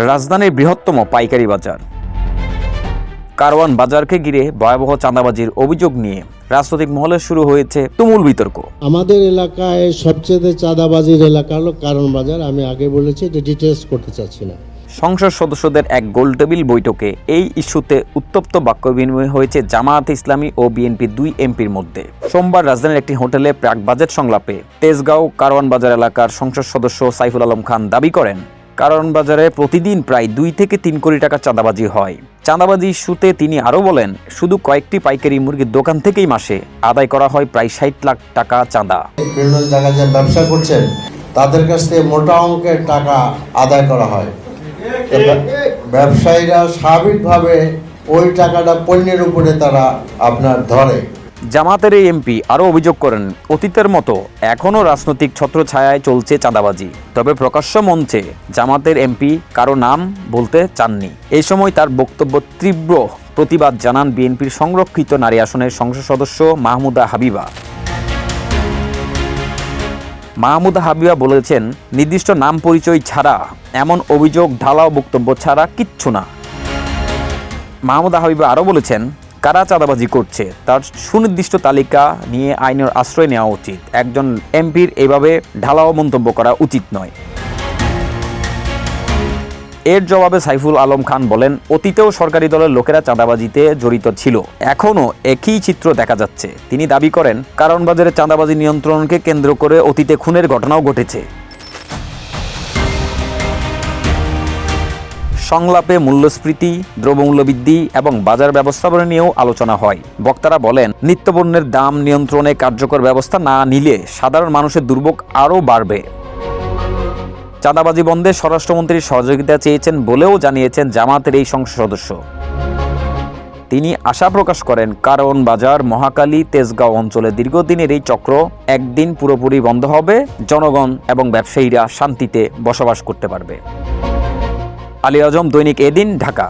রাজধানীর বৃহত্তম পাইকারি বাজার কারওয়ান বাজারকে ঘিরে ভয়াবহ চাঁদাবাজির অভিযোগ নিয়ে রাজনৈতিক মহলে শুরু হয়েছে তুমুল বিতর্ক। আমাদের এলাকায় সবচেয়ে চাঁদাবাজির এলাকা হলো কারওয়ান বাজার। আমি আগে বলেছি, এটা ডিটেইলস করতে চাচ্ছি না। সংসদ সদস্যদের এক গোলটেবিল বৈঠকে এই ইস্যুতে উত্তপ্ত বাক্য বিনিময় হয়েছে জামায়াতে ইসলামী ও বিএনপি দুই এমপির মধ্যে। সোমবার রাজধানীর একটি হোটেলে প্রাক বাজেট সংলাপে তেজগাঁও কারওয়ান বাজার এলাকার সংসদ সদস্য সাইফুল আলম খান দাবি করেন, কারওয়ান বাজারে প্রতিদিন প্রায় 2 থেকে 3 কোটি টাকা চাঁদাবাজি হয়। চাঁদাবাজি ইস্যুতে তিনি আরও বলেন, শুধু কয়েকটি পাইকারি মুরগির দোকান থেকেই মাসে আদায় করা হয় প্রায় 60 লাখ টাকা চাঁদা। বিভিন্ন জায়গায় যে ব্যবসা করছেন তাদের কাছ থেকে মোটা অঙ্কের টাকা আদায় করা হয়। ব্যবসায়ীরা স্বাভাবিকভাবে ওই টাকাটা পণ্যের উপরে তারা আপনার ধরে। জামাতের এই এমপি আরও অভিযোগ করেন, অতীতের মতো এখনও রাজনৈতিক ছত্রছায়ায় চলছে চাঁদাবাজি। তবে প্রকাশ্য মঞ্চে জামাতের এমপি কারো নাম বলতে চাননি। এই সময় তার বক্তব্য তীব্র প্রতিবাদ জানান বিএনপির সংরক্ষিত নারী আসনের সংসদ সদস্য মাহমুদা হাবিবা। মাহমুদা হাবিবা বলেছেন, নির্দিষ্ট নাম পরিচয় ছাড়া এমন অভিযোগ ঢালাও বক্তব্য ছাড়া কিচ্ছু না। মাহমুদা হাবিবা আরও বলেছেন, কারা চাঁদাবাজি করছে তার সুনির্দিষ্ট তালিকা নিয়ে আইনের আশ্রয় নেওয়া উচিত। একজন এমপির এভাবে ঢালাও মন্তব্য করা উচিত নয়। এর জবাবে সাইফুল আলম খান বলেন, অতীতেও সরকারি দলের লোকেরা চাঁদাবাজিতে জড়িত ছিল, এখনও একই চিত্র দেখা যাচ্ছে। তিনি দাবি করেন, কারওয়ান বাজারে চাঁদাবাজি নিয়ন্ত্রণকে কেন্দ্র করে অতীতে খুনের ঘটনাও ঘটেছে। সংলাপে মূল্যস্ফীতি, দ্রব্যমূল্য বৃদ্ধি এবং বাজার ব্যবস্থাপনা নিয়েও আলোচনা হয়। বক্তারা বলেন, নিত্যপণ্যের দাম নিয়ন্ত্রণে কার্যকর ব্যবস্থা না নিলে সাধারণ মানুষের দুর্ভোগ আরও বাড়বে। চাঁদাবাজি বন্ধে স্বরাষ্ট্রমন্ত্রীর সহযোগিতা চেয়েছেন বলেও জানিয়েছেন জামাতের এই সংসদ সদস্য। তিনি আশা প্রকাশ করেন, কারওয়ান বাজার, মহাখালী, তেজগাঁও অঞ্চলে দীর্ঘদিনের এই চক্র একদিন পুরোপুরি বন্ধ হবে, জনগণ এবং ব্যবসায়ীরা শান্তিতে বসবাস করতে পারবে। আলী আজম, দৈনিক এদিন, ঢাকা।